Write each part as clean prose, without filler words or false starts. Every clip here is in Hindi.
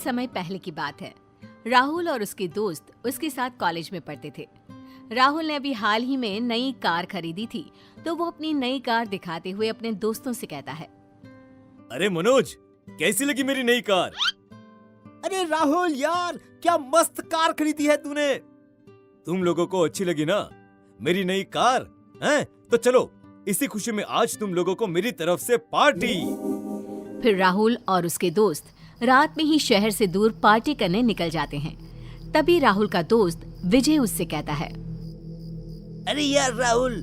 समय पहले की बात है। राहुल और उसके दोस्त उसके साथ कॉलेज में पढ़ते थे। राहुल ने अभी हाल ही में नई कार खरीदी थी, तो वो अपनी नई कार दिखाते हुए अपने दोस्तों से कहता है, अरे मनोज, कैसी लगी मेरी नई कार? अरे राहुल यार, क्या मस्त कार खरीदी है तूने। तुम लोगों को अच्छी लगी ना मेरी नई कार? हैं? तो चलो, इसी खुशी में आज तुम लोगों को मेरी तरफ से पार्टी। फिर राहुल और उसके दोस्त रात में ही शहर से दूर पार्टी करने निकल जाते हैं। तभी राहुल का दोस्त विजय उससे कहता है, अरे यार राहुल,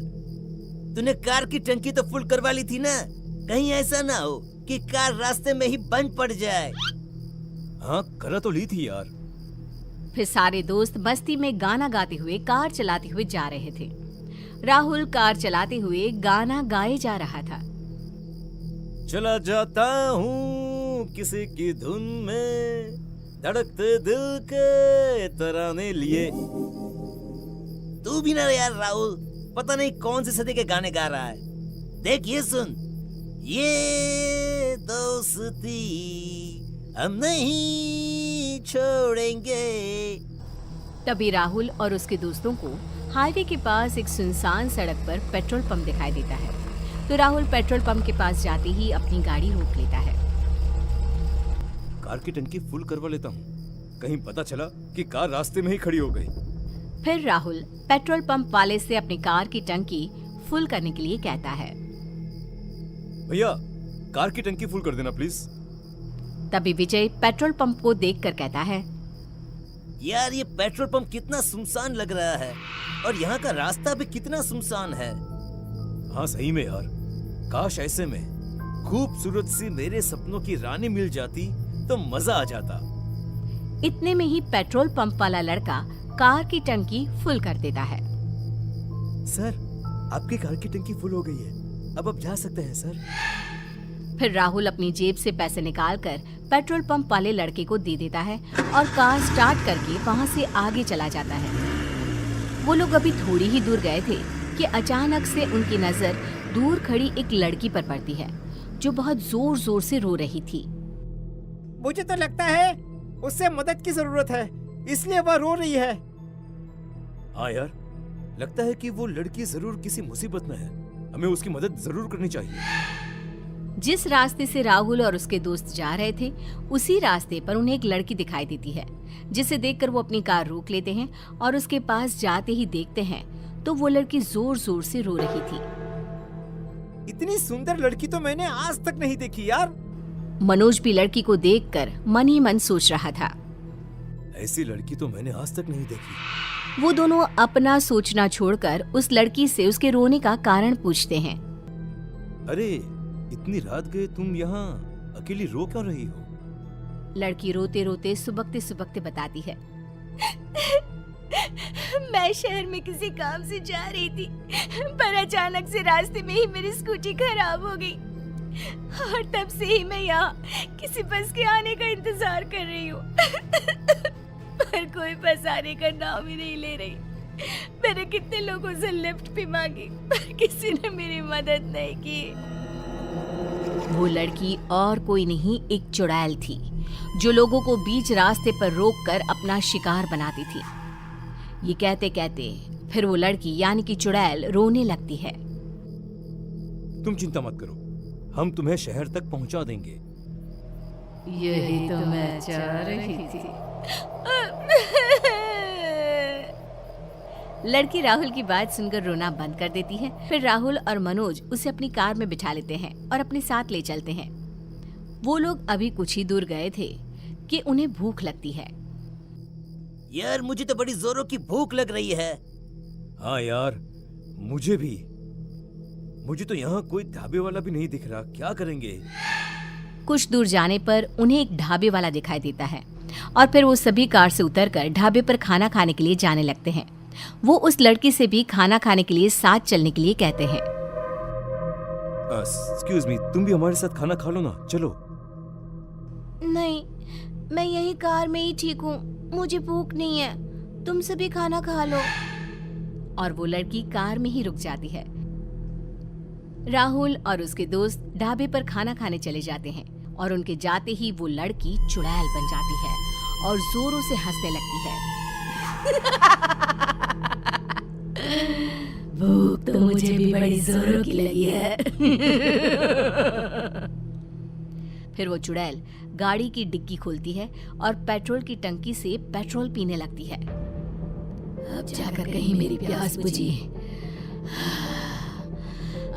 तूने कार की टंकी तो फुल करवा ली थी ना, कहीं ऐसा ना हो कि कार रास्ते में ही बंद पड़ जाए। हाँ, करा तो ली थी यार। फिर सारे दोस्त मस्ती में गाना गाते हुए कार चलाते हुए जा रहे थे। राहुल कार चलाते हुए गाना गाए जा रहा था। चला जाता हूँ किसी की धुन में, धड़कते दिल के तराने लिए। तू भी ना यार राहुल, पता नहीं कौन से सदी के गाने गा रहा है। देख ये सुन, ये दोस्ती हम नहीं छोड़ेंगे। तभी राहुल और उसके दोस्तों को हाईवे के पास एक सुनसान सड़क पर पेट्रोल पंप दिखाई देता है। तो राहुल पेट्रोल पंप के पास जाते ही अपनी गाड़ी रोक लेता है। कार की टंकी फुल करवा लेता हूँ, कहीं पता चला कि कार रास्ते में ही खड़ी हो गई। फिर राहुल पेट्रोल पंप वाले से अपनी कार की टंकी फुल करने के लिए कहता है। भैया, कार की टंकी फुल कर देना प्लीज। तभी विजय पेट्रोल पंप को देखकर कहता है, यार ये पेट्रोल पंप कितना सुनसान लग रहा है, और यहाँ का रास्ता भी कितना सुनसान है। हाँ सही में यार, काश ऐसे में खूबसूरत सी मेरे सपनों की रानी मिल जाती तो मजा आ जाता। इतने में ही पेट्रोल पंप वाला लड़का कार की टंकी फुल कर देता है। सर, आपकी कार की टंकी फुल हो गई है, अब आप जा सकते हैं सर। फिर राहुल अपनी जेब से पैसे निकालकर पेट्रोल पंप वाले लड़के को दे देता है और कार स्टार्ट करके वहाँ से आगे चला जाता है। वो लोग अभी थोड़ी ही दूर गए थे कि अचानक से उनकी नजर दूर खड़ी एक लड़की पर पड़ती है, जो बहुत जोर जोर से रो रही थी। मुझे तो लगता है उससे मदद की जरूरत है, इसलिए वह रो रही है। हाँ यार, लगता है कि वो लड़की जरूर किसी मुसीबत में है, हमें उसकी मदद जरूर करनी चाहिए। जिस रास्ते से राहुल और उसके दोस्त जा रहे थे, उसी रास्ते पर उन्हें एक लड़की दिखाई देती है, जिसे देखकर वो अपनी कार रोक लेते हैं और उसके पास जाते ही देखते हैं तो वो लड़की जोर जोर से रो रही थी। इतनी सुंदर लड़की तो मैंने आज तक नहीं देखी यार। मनोज भी लड़की को देखकर मन ही मन सोच रहा था। ऐसी लड़की तो मैंने आज तक नहीं देखी। वो दोनों अपना सोचना छोड़कर उस लड़की से उसके रोने का कारण पूछते हैं। अरे, इतनी रात गए तुम यहाँ अकेली रो क्यों रही हो? लड़की रोते रोते सुबकते सुबकते बताती है, मैं शहर में किसी काम से जा रही थी, पर अचानक से रास्ते में ही मेरी स्कूटी खराब हो गई, और तब से ही मैं यहाँ किसी बस के आने का इंतजार कर रही हूँ। पर कोई बस आने का नाम ही नहीं ले रही। मैंने कितने लोगों से लिफ्ट भी मांगी, पर किसी ने मेरी मदद नहीं की। वो लड़की और कोई नहीं, एक चुड़ैल थी, जो लोगों को बीच रास्ते पर रोककर अपना शिकार बनाती थी। ये कहते कहते फिर वो लड़की यानी कि चुड़ैल रोने लगती है। तुम चिंता मत करो, हम तुम्हें शहर तक पहुंचा देंगे। यही तो मैं चाह रही थी। लड़की राहुल की बात सुनकर रोना बंद कर देती है। फिर राहुल और मनोज उसे अपनी कार में बिठा लेते हैं और अपने साथ ले चलते हैं। वो लोग अभी कुछ ही दूर गए थे कि उन्हें भूख लगती है। यार मुझे तो बड़ी जोरों की भूख लग रही है। हाँ यार, मुझे भी। मुझे तो यहाँ कोई ढाबे वाला भी नहीं दिख रहा, क्या करेंगे? कुछ दूर जाने पर उन्हें एक ढाबे वाला दिखाई देता है और फिर वो सभी कार से उतरकर ढाबे पर खाना खाने के लिए जाने लगते हैं। वो उस लड़की से भी खाना खाने के लिए साथ चलने के लिए कहते हैं। एक्सक्यूज मी, तुम भी हमारे साथ खाना खा लो ना, चलो। नहीं, मैं यही कार में ही ठीक हूँ, मुझे भूख नहीं है, तुम सभी खाना खा लो। और वो लड़की कार में ही रुक जाती है। राहुल और उसके दोस्त ढाबे पर खाना खाने चले जाते हैं। और उनके जाते ही वो लड़की चुड़ैल बन जाती है और जोरों से हंसने लगती है। भूख तो मुझे भी बड़ी जोरों की लगी है। फिर वो चुड़ैल गाड़ी की डिग्गी खोलती है और पेट्रोल की टंकी से पेट्रोल पीने लगती है। अब जाकर कहीं मेरी प्यास बुझी।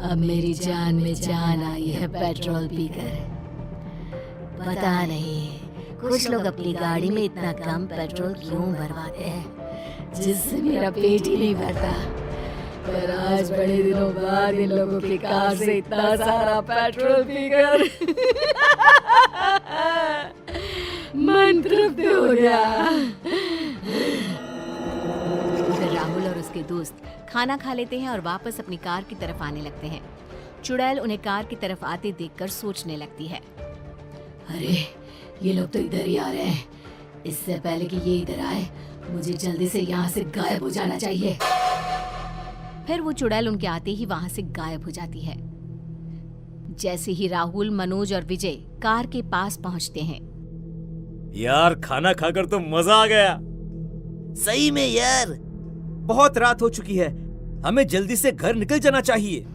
अब मेरी जान में जान आई है पेट्रोल पीकर। पता नहीं कुछ लोग अपनी गाड़ी में इतना कम पेट्रोल क्यों भरवाते हैं, जिससे मेरा पेट ही नहीं भरता। पर आज बड़े दिनों बाद इन लोगों की कार से इतना सारा पेट्रोल पीकर मन तृप्त हो गया। फिर राहुल और उसके दोस्त खाना खा लेते हैं और वापस अपनी कार की तरफ आने लगते हैं। चुड़ैल उन्हें कार की तरफ आते देखकर सोचने लगती है, अरे ये लोग तो इधर ही आ रहे हैं। इससे पहले कि ये इधर आए, मुझे जल्दी से यहाँ से गायब हो जाना चाहिए। फिर वो चुड़ैल उनके आते ही वहां से गायब हो जाती है। जैसे ही राहुल, मनोज और विजय कार के पास पहुंचते हैं। यार खाना खाकर तो मजा आ गया। सही में यार। बहुत रात हो चुकी है, हमें जल्दी से घर निकल जाना चाहिए।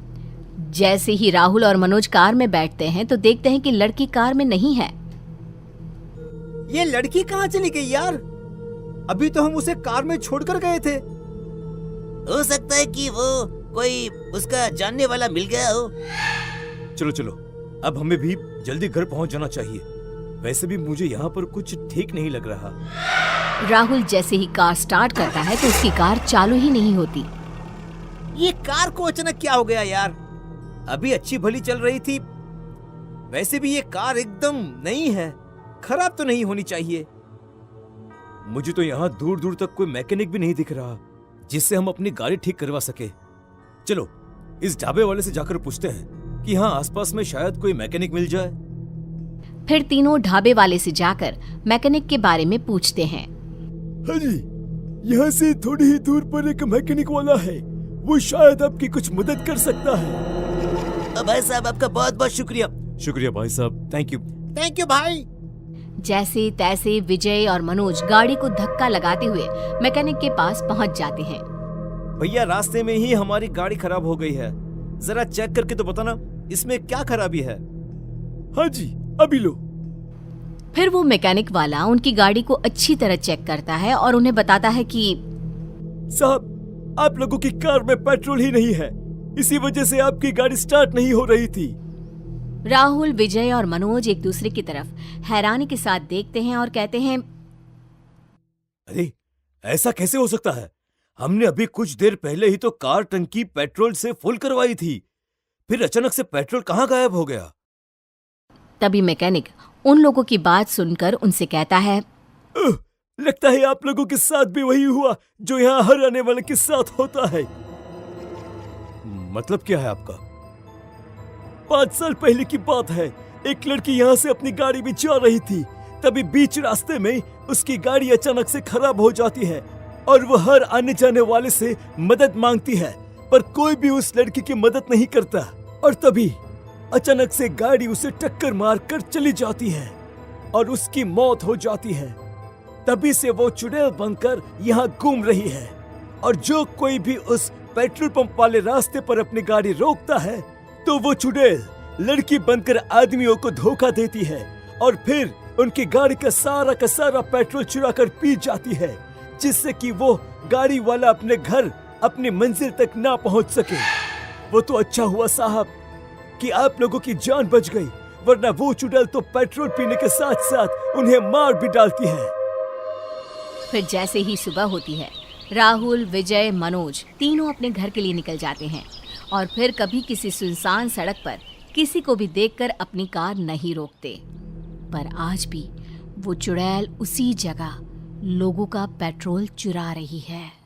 जैसे ही राहुल और मनोज कार में बैठते हैं तो देखते हैं कि लड़की कार में नहीं है। ये लड़की कहाँ चली गई यार? अभी तो हम उसे कार में छोड़कर गए थे। हो सकता है कि वो कोई उसका जानने वाला मिल गया हो। चलो चलो, अब हमें भी जल्दी घर पहुंच जाना चाहिए। वैसे भी मुझे यहाँ पर कुछ ठीक नहीं लग रहा। राहुल जैसे ही कार स्टार्ट करता है तो उसकी कार चालू ही नहीं होती। ये कार को अचानक क्या हो गया यार? अभी अच्छी भली चल रही थी। वैसे भी ये कार एकदम नई है, खराब तो नहीं होनी चाहिए। मुझे तो यहाँ दूर दूर तक कोई मैकेनिक भी नहीं दिख रहा जिससे हम अपनी गाड़ी ठीक करवा सके। चलो इस ढाबे वाले से जाकर पूछते हैं कि यहाँ आसपास में शायद कोई मैकेनिक मिल जाए। फिर तीनों ढाबे वाले से जाकर मैकेनिक के बारे में पूछते हैं। हाँ जी, यहाँ से थोड़ी ही दूर पर एक मैकेनिक वाला है, वो शायद आपकी कुछ मदद कर सकता है। भाई साहब आपका बहुत बहुत शुक्रिया। शुक्रिया भाई साहब, थैंक यू। थैंक यू भाई। जैसे तैसे विजय और मनोज गाड़ी को धक्का लगाते हुए मैकेनिक के पास पहुंच जाते हैं। भैया रास्ते में ही हमारी गाड़ी खराब हो गई है, जरा चेक करके तो बताना इसमें क्या खराबी है। हाँ जी अभी लो। फिर वो मैकेनिक वाला उनकी गाड़ी को अच्छी तरह चेक करता है और उन्हें बताता है कि साहब आप लोगों की कार में पेट्रोल ही नहीं है, इसी वजह से आपकी गाड़ी स्टार्ट नहीं हो रही थी। राहुल, विजय और मनोज एक दूसरे की तरफ हैरानी के साथ देखते हैं और कहते हैं, अरे ऐसा कैसे हो सकता है? हमने अभी कुछ देर पहले ही तो कार टंकी पेट्रोल से फुल करवाई थी, फिर अचानक से पेट्रोल कहाँ गायब हो गया? तभी मैकेनिक उन लोगों की बात सुनकर उनसे कहता है, लगता है आप लोगों के साथ भी वही हुआ जो यहाँ हर आने वाले के साथ होता है। मतलब क्या है आपका? 5 साल पहले की बात है, एक लड़की यहाँ से अपनी गाड़ी में जा रही थी, तभी बीच रास्ते में उसकी गाड़ी अचानक से खराब हो जाती है और वो हर आने जाने वाले से मदद मांगती है, पर कोई भी उस लड़की की मदद नहीं करता और तभी अचानक से गाड़ी उसे टक्कर मारकर चली जाती है और उसकी मौत हो जाती है। तभी से वो चुड़ैल बनकर यहाँ घूम रही है और जो कोई भी उस पेट्रोल पंप वाले रास्ते पर अपनी गाड़ी रोकता है तो वो चुड़ैल लड़की बनकर आदमियों को धोखा देती है और फिर उनकी गाड़ी का सारा पेट्रोल चुरा कर पी जाती है, जिससे कि वो गाड़ी वाला अपने घर, अपनी मंजिल तक ना पहुंच सके। वो तो अच्छा हुआ साहब कि आप लोगों की जान बच गई, वरना वो चुड़ैल तो पेट्रोल पीने के साथ साथ उन्हें मार भी डालती है। फिर जैसे ही सुबह होती है, राहुल, विजय, मनोज तीनों अपने घर के लिए निकल जाते हैं और फिर कभी किसी सुनसान सड़क पर किसी को भी देखकर अपनी कार नहीं रोकते। पर आज भी वो चुड़ैल उसी जगह लोगों का पेट्रोल चुरा रही है।